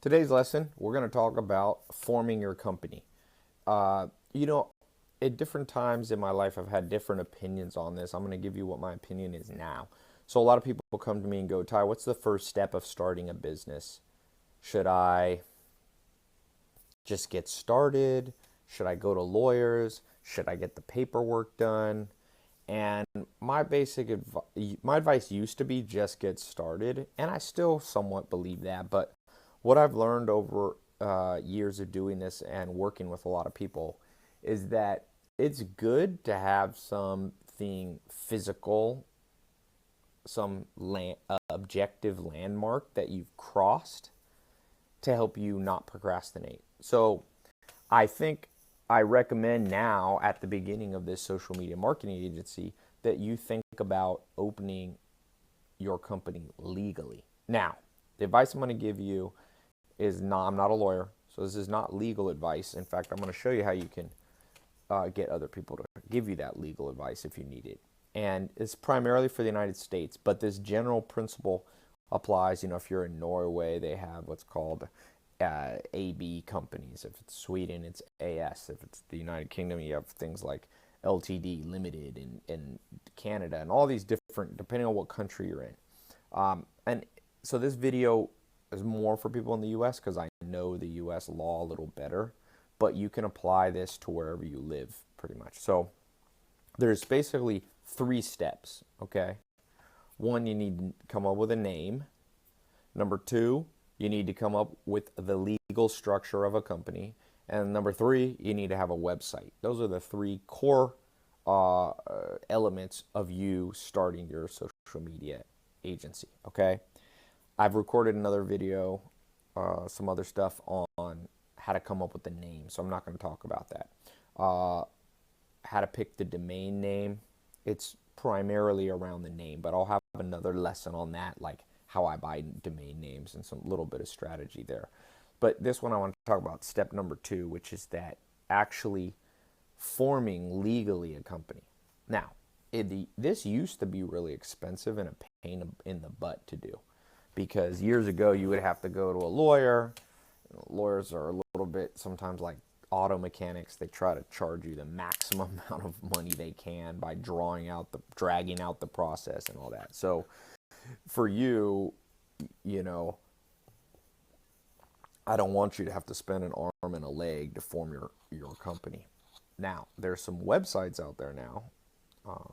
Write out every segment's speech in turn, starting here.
Today's lesson, we're going to talk about forming your company. Uh, you know, at different times in my life, I've had different opinions on this. I'm going to give you what my opinion is now. So, a lot of people come to me and go, Ty, what's the first step of starting a business? Should I just get started? Should I go to lawyers? Should I get the paperwork done? And my advice used to be just get started, and I still somewhat believe that. But what I've learned over years of doing this and working with a lot of people is that it's good to have something physical, some objective landmark that you've crossed to help you not procrastinate. So I think I recommend now at the beginning of this social media marketing agency that you think about opening your company legally. Now, the advice I'm going to give you is not, I'm not a lawyer, so this is not legal advice. In fact, I'm going to show you how you can get other people to give you that legal advice if you need it. And it's primarily for the United States, but this general principle applies. If you're in Norway, they have what's called AB companies. If it's Sweden, it's AS. If it's the United Kingdom, you have things like LTD, Limited, in Canada, and all these different, depending on what country you're in. And so this video is more for people in the U.S. because I know the U.S. law a little better, but you can apply this to wherever you live pretty much. So there's basically 3 steps, okay? 1, you need to come up with a name. Number 2, you need to come up with the legal structure of a company. And number 3, you need to have a website. Those are the 3 core elements of you starting your social media agency, okay? I've recorded another video, some other stuff on how to come up with the name, so I'm not going to talk about that. How to pick the domain name. It's primarily around the name, but I'll have another lesson on that, like how I buy domain names and some little bit of strategy there. But this one I want to talk about step number 2, which is that actually forming legally a company. Now, this used to be really expensive and a pain in the butt to do, because years ago you would have to go to a lawyer. Lawyers are a little bit sometimes like auto mechanics. They try to charge you the maximum amount of money they can by dragging out the process and all that. So for you, I don't want you to have to spend an arm and a leg to form your company. Now, there's some websites out there now,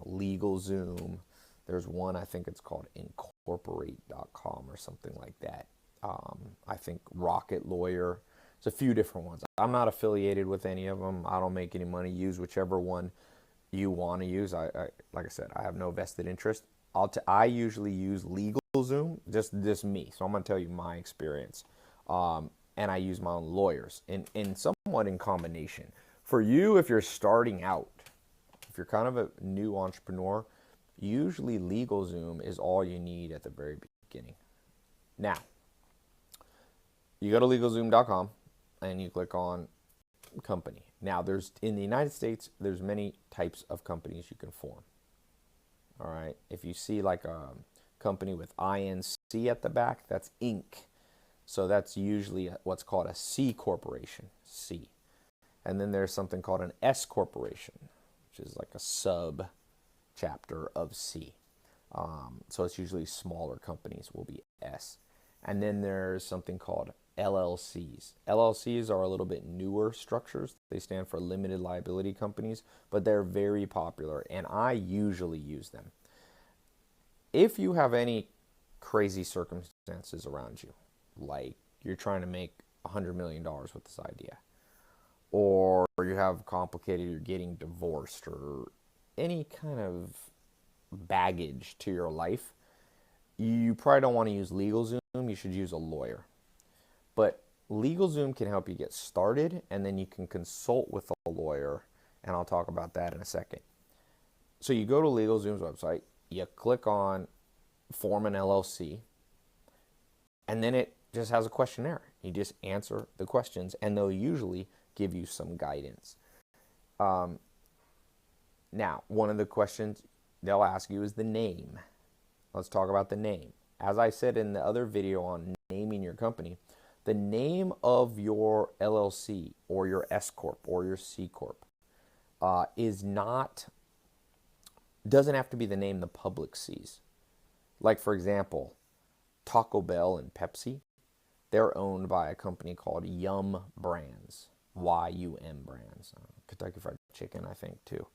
LegalZoom. There's one, I think it's called incorporate.com or something like that. I think Rocket Lawyer. There's a few different ones. I'm not affiliated with any of them. I don't make any money. Use whichever one you want to use. Like I said, I have no vested interest. I usually use LegalZoom, just me. So I'm going to tell you my experience. And I use my own lawyers in somewhat in combination. For you, if you're starting out, if you're kind of a new entrepreneur, usually LegalZoom is all you need at the very beginning. Now, you go to LegalZoom.com and you click on company. Now, in the United States, there's many types of companies you can form. All right. If you see like a company with INC at the back, that's Inc. So that's usually what's called a C corporation, C. And then there's something called an S corporation, which is like a sub chapter of C. So it's usually smaller companies will be S. And then there's something called LLCs. LLCs are a little bit newer structures. They stand for limited liability companies, but they're very popular, and I usually use them. If you have any crazy circumstances around you, like you're trying to make $100 million with this idea, or you have you're getting divorced, or any kind of baggage to your life, you probably don't want to use LegalZoom. You should use a lawyer. But LegalZoom can help you get started, and then you can consult with a lawyer, and I'll talk about that in a second. So you go to LegalZoom's website, you click on form an LLC, and then it just has a questionnaire. You just answer the questions, and they'll usually give you some guidance. Now, one of the questions they'll ask you is the name. Let's talk about the name. As I said in the other video on naming your company, the name of your LLC or your S corp or your C corp is not doesn't have to be the name the public sees. Like, for example, Taco Bell and Pepsi, they're owned by a company called Yum Brands, YUM Brands. Kentucky Fried Chicken, I think, too.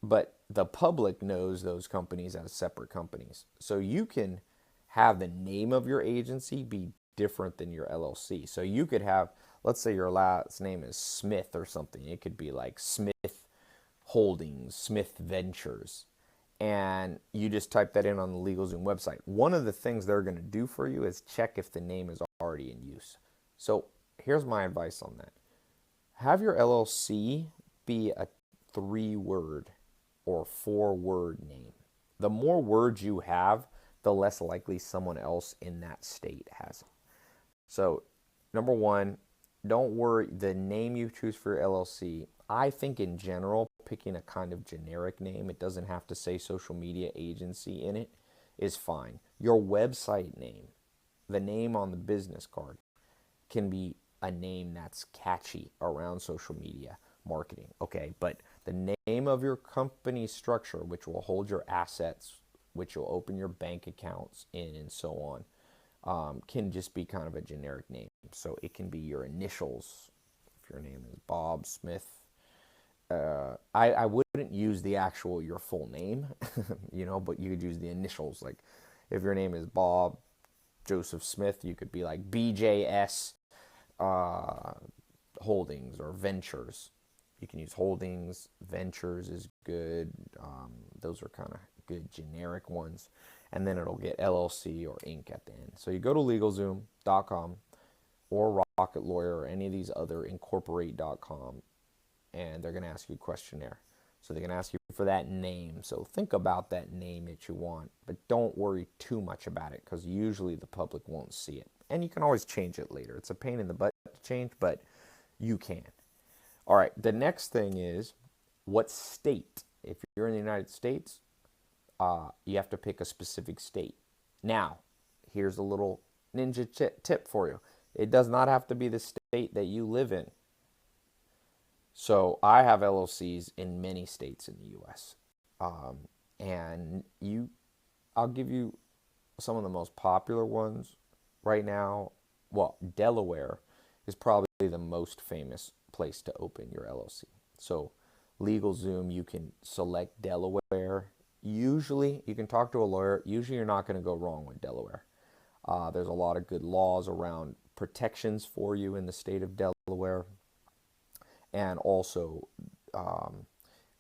But the public knows those companies as separate companies. So you can have the name of your agency be different than your LLC. So you could have, let's say your last name is Smith or something. It could be like Smith Holdings, Smith Ventures. And you just type that in on the LegalZoom website. One of the things they're going to do for you is check if the name is already in use. So here's my advice on that. Have your LLC be a 3-word or 4-word name. The more words you have, the less likely someone else in that state has it. So, number one, don't worry. The name you choose for your LLC, I think in general, picking a kind of generic name, it doesn't have to say social media agency in it, is fine. Your website name, the name on the business card, can be a name that's catchy around social media marketing, okay? But the name of your company structure, which will hold your assets, which will open your bank accounts in, and so on, can just be kind of a generic name. So it can be your initials. If your name is Bob Smith, I wouldn't use the actual your full name, but you could use the initials. Like if your name is Bob Joseph Smith, you could be like BJS Holdings or Ventures. You can use Holdings. Ventures is good. Those are kind of good generic ones. And then it'll get LLC or Inc. at the end. So you go to LegalZoom.com or Rocket Lawyer or any of these other Incorporate.com, and they're going to ask you a questionnaire. So they're going to ask you for that name. So think about that name that you want, but don't worry too much about it because usually the public won't see it. And you can always change it later. It's a pain in the butt to change, but you can. All right, the next thing is what state. If you're in the United States, you have to pick a specific state. Now, here's a little ninja tip for you. It does not have to be the state that you live in. So I have LLCs in many states in the U.S. And I'll give you some of the most popular ones right now. Well, Delaware is probably the most famous place to open your LLC. So LegalZoom, you can select Delaware. Usually, you can talk to a lawyer. Usually, you're not going to go wrong with Delaware. There's a lot of good laws around protections for you in the state of Delaware. And also,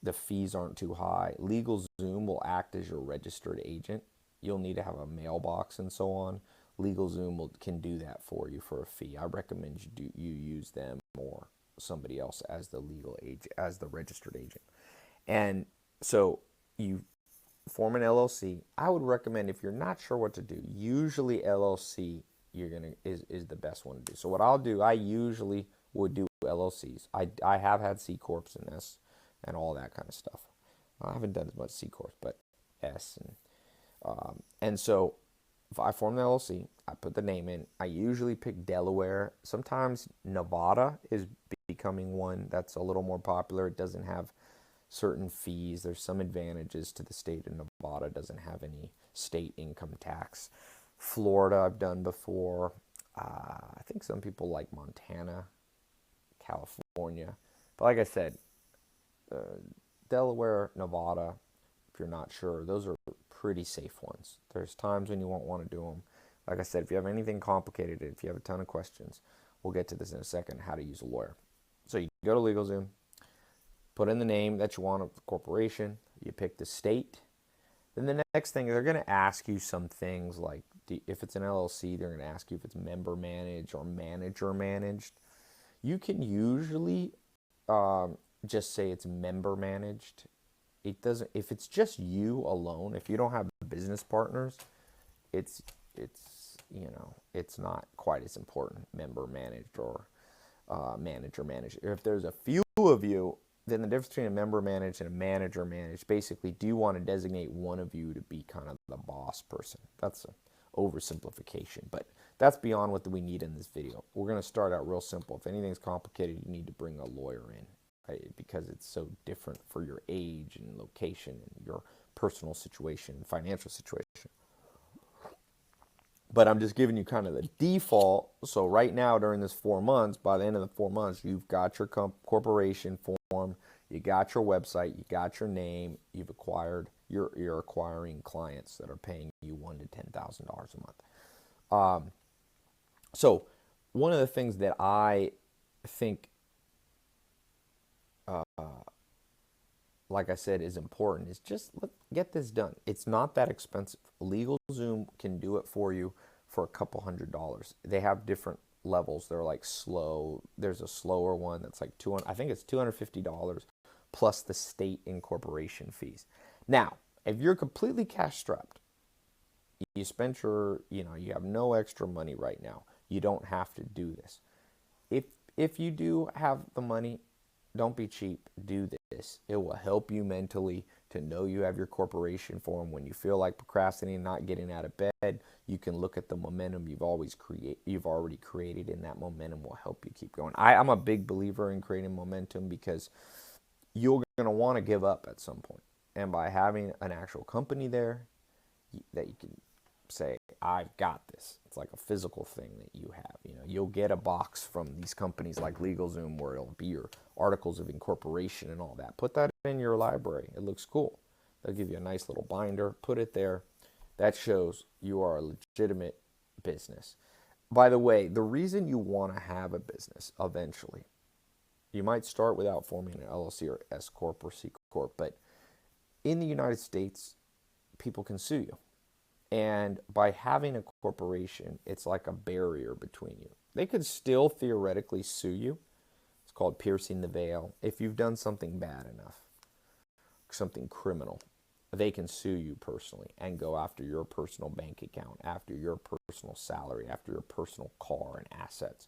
the fees aren't too high. LegalZoom will act as your registered agent. You'll need to have a mailbox and so on. LegalZoom can do that for you for a fee. I recommend you use them or somebody else as the legal agent, as the registered agent. And so you form an LLC. I would recommend, if you're not sure what to do, usually LLC is the best one to do. So what I'll do, I usually would do LLCs. I have had C corps in this and all that kind of stuff. I haven't done as much C corps, but S and so if I form the LLC, I put the name in. I usually pick Delaware. Sometimes Nevada is becoming one that's a little more popular. It doesn't have certain fees. There's some advantages to the state of Nevada. It doesn't have any state income tax. Florida I've done before. I think some people like Montana, California. But like I said, Delaware, Nevada, if you're not sure, those are pretty safe ones. There's times when you won't want to do them. Like I said, if you have anything complicated, if you have a ton of questions, we'll get to this in a second, how to use a lawyer. So you go to LegalZoom, put in the name that you want of the corporation, you pick the state. Then the next thing, they're going to ask you some things like, if it's an LLC, they're going to ask you if it's member managed or manager managed. You can usually just say it's member managed. It doesn't, if it's just you alone, if you don't have business partners, it's not quite as important, member managed or manager managed. If there's a few of you, then the difference between a member managed and a manager managed, basically, do you want to designate one of you to be kind of the boss person? That's oversimplification. But that's beyond what we need in this video. We're going to start out real simple. If anything's complicated, you need to bring a lawyer in, right? Because it's so different for your age and location and your personal situation and financial situation. But I'm just giving you kind of the default. So right now, during this 4 months, by the end of the 4 months, you've got your corporation form, you got your website, you got your name, you've acquired, you're acquiring clients that are paying you $1,000 to $10,000 a month. So one of the things that I think, like I said, is important is just get this done. It's not that expensive. LegalZoom can do it for you for a couple $100. They have different levels. They're like slow. There's a slower one that's like I think it's $250 plus the state incorporation fees. Now, if you're completely cash strapped, you spent you have no extra money right now. You don't have to do this. If you do have the money, don't be cheap. Do this. It will help you mentally to know you have your corporation form. When you feel like procrastinating, not getting out of bed, you can look at the momentum you've already created, and that momentum will help you keep going. I'm a big believer in creating momentum because you're going to want to give up at some point. And by having an actual company there that you can say, I've got this. It's like a physical thing that you have. You'll get a box from these companies like LegalZoom where it'll be your articles of incorporation and all that. Put that in your library. It looks cool. They'll give you a nice little binder. Put it there. That shows you are a legitimate business. By the way, the reason you want to have a business eventually, you might start without forming an LLC or S Corp or C Corp, but in the United States, people can sue you. And by having a corporation, it's like a barrier between you. They could still theoretically sue you. It's called piercing the veil. If you've done something bad enough, something criminal, they can sue you personally and go after your personal bank account, after your personal salary, after your personal car and assets.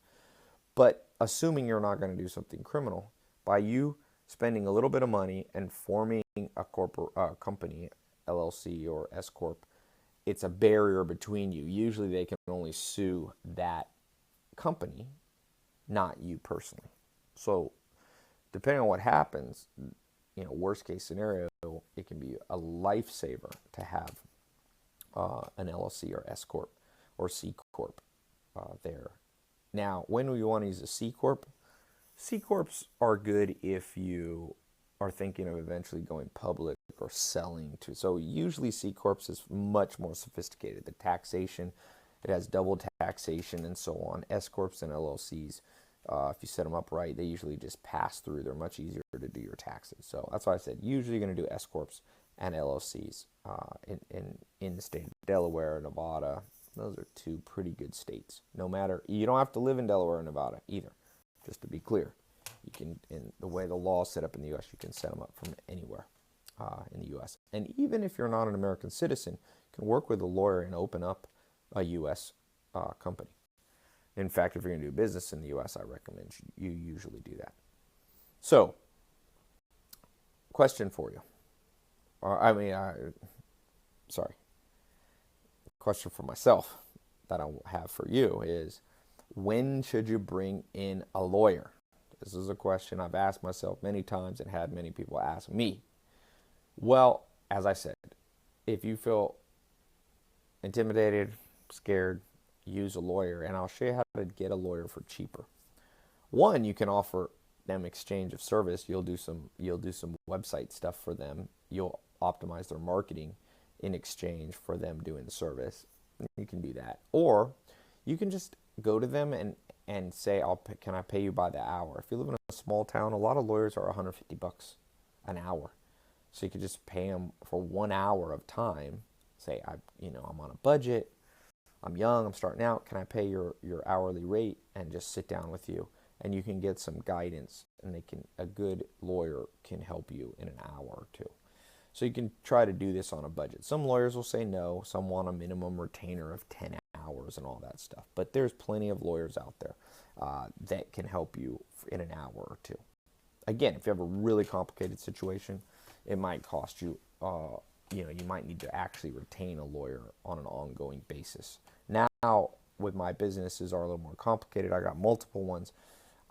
But assuming you're not going to do something criminal, by you spending a little bit of money and forming a company, LLC or S Corp, it's a barrier between you. Usually they can only sue that company, not you personally. So depending on what happens, worst case scenario, it can be a lifesaver to have an LLC or S Corp or C Corp there. Now, when we want to use a C Corp, C Corps are good if you are thinking of eventually going public or selling to. So usually C Corps is much more sophisticated. The taxation, it has double taxation and so on. S Corps and LLCs, if you set them up right, they usually just pass through. They're much easier to do your taxes. So that's why I said usually you're going to do S Corps and LLCs in the state of Delaware, Nevada. Those are two pretty good states. You don't have to live in Delaware or Nevada either, just to be clear. You can, in the way the law is set up in the U.S., you can set them up from anywhere in the U.S. And even if you're not an American citizen, you can work with a lawyer and open up a U.S. Company. In fact, if you're going to do business in the U.S., I recommend you usually do that. So, question for you. Question for myself that I have for you is, when should you bring in a lawyer? This is a question I've asked myself many times and had many people ask me. Well, as I said, if you feel intimidated, scared, use a lawyer, and I'll show you how to get a lawyer for cheaper. One, you can offer them exchange of service. You'll do some website stuff for them. You'll optimize their marketing in exchange for them doing the service. You can do that. Or you can just go to them and say, can I pay you by the hour? If you live in a small town, a lot of lawyers are $150 an hour. So you could just pay them for 1 hour of time. Say, I'm on a budget. I'm young. I'm starting out. Can I pay your hourly rate and just sit down with you? And you can get some guidance, and a good lawyer can help you in an hour or two. So you can try to do this on a budget. Some lawyers will say no. Some want a minimum retainer of 10 hours and all that stuff. But there's plenty of lawyers out there that can help you in an hour or two. Again, if you have a really complicated situation, it might cost you you might need to actually retain a lawyer on an ongoing basis. Now, with my businesses are a little more complicated. I got multiple ones.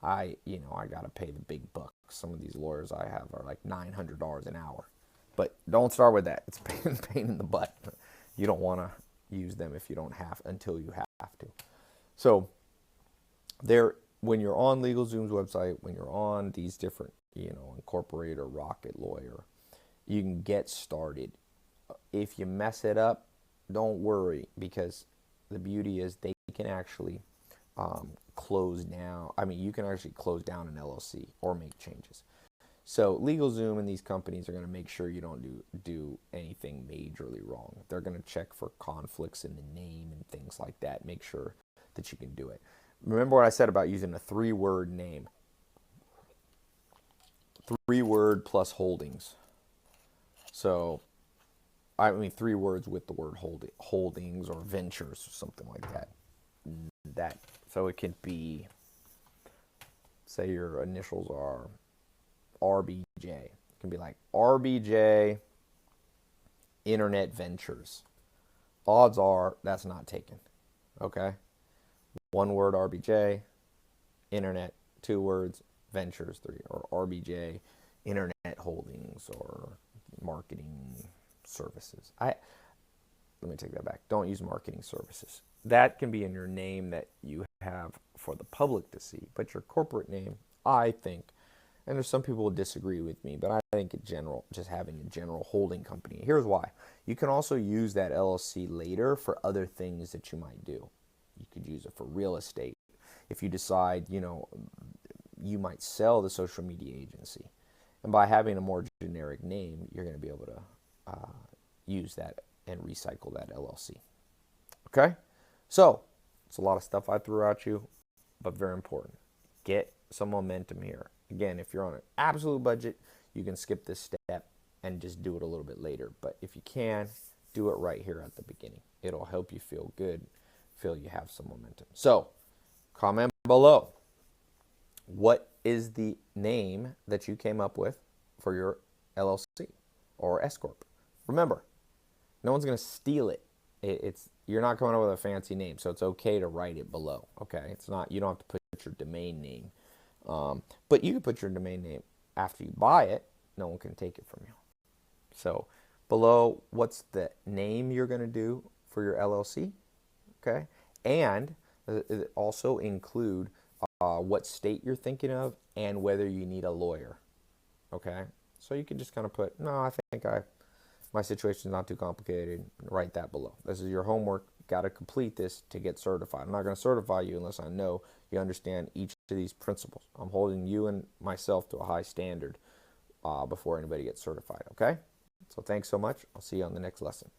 I got to pay the big bucks. Some of these lawyers I have are like $900 an hour. But don't start with that. It's pain in the butt. You don't want to use them if you don't have until you have to. So when you're on LegalZoom's website, when you're on these different, Incorporate or Rocket Lawyer, you can get started. If you mess it up, don't worry, because the beauty is they can actually close down. I mean, you can actually close down an LLC or make changes. So LegalZoom and these companies are going to make sure you don't do anything majorly wrong. They're going to check for conflicts in the name and things like that. Make sure that you can do it. Remember what I said about using a 3-word name. 3-word plus holdings. So, 3 words with the word holdings or ventures or something like that. So it could be, say your initials are RBJ. It can be like RBJ Internet Ventures. Odds are that's not taken. Okay? 1 word RBJ, Internet, 2 words, Ventures, 3, or RBJ Internet Holdings or Marketing Services. Let me take that back. Don't use marketing services. That can be in your name that you have for the public to see, but your corporate name, I think, and there's some people who disagree with me, but I think in general, just having a general holding company. Here's why. You can also use that LLC later for other things that you might do. You could use it for real estate. If you decide, you might sell the social media agency. And by having a more generic name, you're going to be able to use that and recycle that LLC. Okay? So, it's a lot of stuff I threw at you, but very important. Get some momentum here. Again, if you're on an absolute budget, you can skip this step and just do it a little bit later. But if you can, do it right here at the beginning. It'll help you feel good, feel you have some momentum. So, comment below. What is the name that you came up with for your LLC or S Corp? Remember, no one's going to steal it. You're not coming up with a fancy name, so it's okay to write it below. Okay, it's not. You don't have to put your domain name, but you can put your domain name after you buy it. No one can take it from you. So below, what's the name you're going to do for your LLC? Okay, and also include what state you're thinking of and whether you need a lawyer. Okay, so you can just kind of put, no, I think my situation is not too complicated. Write that below. This is your homework. Got to complete this to get certified. I'm not going to certify you unless I know you understand each of these principles. I'm holding you and myself to a high standard before anybody gets certified. Okay, so thanks so much. I'll see you on the next lesson.